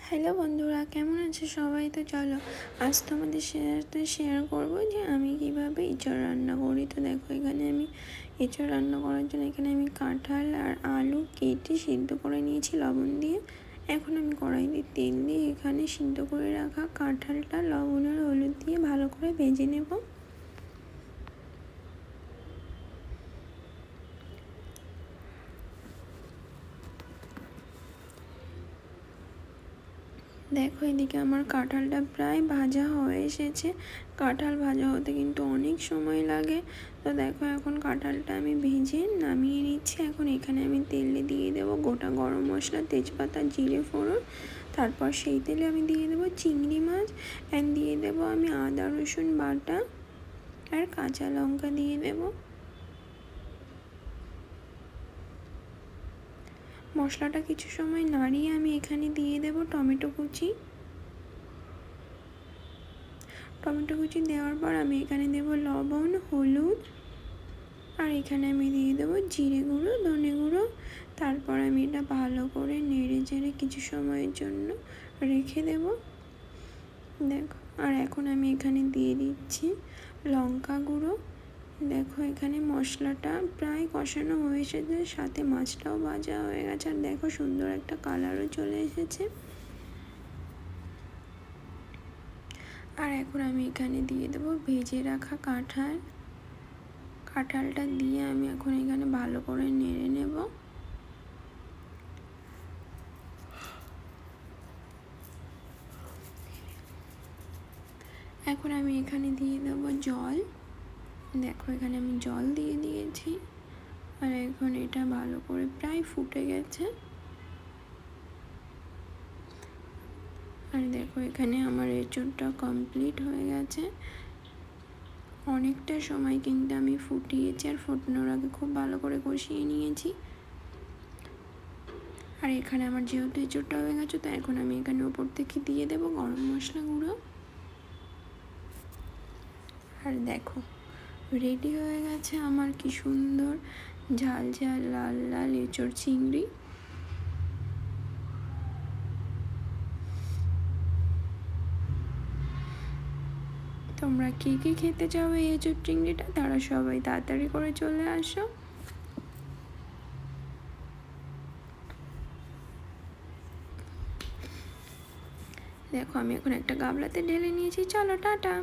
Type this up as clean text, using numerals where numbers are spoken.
Hello বন্ধুরা, কেমন আছে সবাই? তো চলো আজ তোমাদের সাথে শেয়ার করবো যে আমি কিভাবে এঁচোড় রান্না করি। তো দেখো, এখানে আমি এঁচোড় রান্না করার জন্য এখানে আমি কাঁঠাল আর আলু কেটে সিদ্ধ করে নিয়েছি লবণ দিয়ে। এখন আমি কড়াইতে তেল দিয়ে এখানে সিদ্ধ করে রাখা কাঁঠালটা লবণ আর হলুদ দিয়ে ভালো করে ভেজে নেব। দেখো, এদিকে আমার কাঁঠালটা প্রায় ভাজা হয়ে এসেছে। কাঁঠাল ভাজা হতে কিন্তু অনেক সময় লাগে। তো দেখো, এখন কাঁঠালটা আমি ভেজে নামিয়ে নিচ্ছি। এখন এখানে আমি তেলে দিয়ে দেবো গোটা গরম মশলা, তেজপাতা, জিরে ফোড়ন। তারপর সেই তেলে আমি দিয়ে দেবো চিংড়ি মাছ অ্যান্ড দিয়ে দেবো আমি আদা রসুন বাটা আর কাঁচা লঙ্কা দিয়ে দেবো। মশলাটা কিছু সময় নাড়িয়ে আমি এখানে দিয়ে দেবো টমেটো কুচি। টমেটো কুচি দেওয়ার পর আমি এখানে দেবো লবণ, হলুদ আর এখানে আমি দিয়ে দেবো জিরে গুঁড়ো, ধনে গুঁড়ো। তারপর আমি এটা ভালো করে নেড়ে চেড়ে কিছু সময়ের জন্য রেখে দেব। দেখো, আর এখন আমি এখানে দিয়ে দিচ্ছি লঙ্কা গুঁড়ো। দেখো, এখানে মশলাটা প্রায় কষানো হয়ে এসেছে, সাথে মাছটাও ভাজা হয়ে গেছে। আর দেখো, সুন্দর একটা কালারও চলে এসেছে। আর এখন আমি এখানে দিয়ে দেবো ভেজে রাখা কাঁঠালটা দিয়ে আমি এখন এখানে ভালো করে নেড়ে নেব। এখন আমি এখানে দিয়ে দেবো জল। দেখো, এখানে আমি জল দিয়ে দিয়েছি। আর এখন এটা ভালো করে প্রায় ফুটে গেছে। আর দেখো, এখানে আমার এঁচোড়টা কমপ্লিট হয়ে গেছে। অনেকটা সময় কিন্তু আমি ফুটিয়েছি, আর ফোটানোর আগে খুব ভালো করে কষিয়ে নিয়েছি। আর এখানে আমার যেহেতু এঁচোড়টা হয়ে গেছে, তো এখন আমি এখানে ওপর থেকে দিয়ে দেবো গরম মশলা গুঁড়ো। আর দেখো, রেডি হয়ে গেছে আমার কি সুন্দর ঝাল ঝাল লাল লাল এঁচোড় চিংড়ি। তোমরা কে কে খেতে চাও এই এঁচোড় চিংড়িটা, তারা সবাই তাড়াতাড়ি করে চলে আসো। দেখো, আমি এখন একটা গামলাতে ঢেলে নিয়েছি। চলো, টাটা।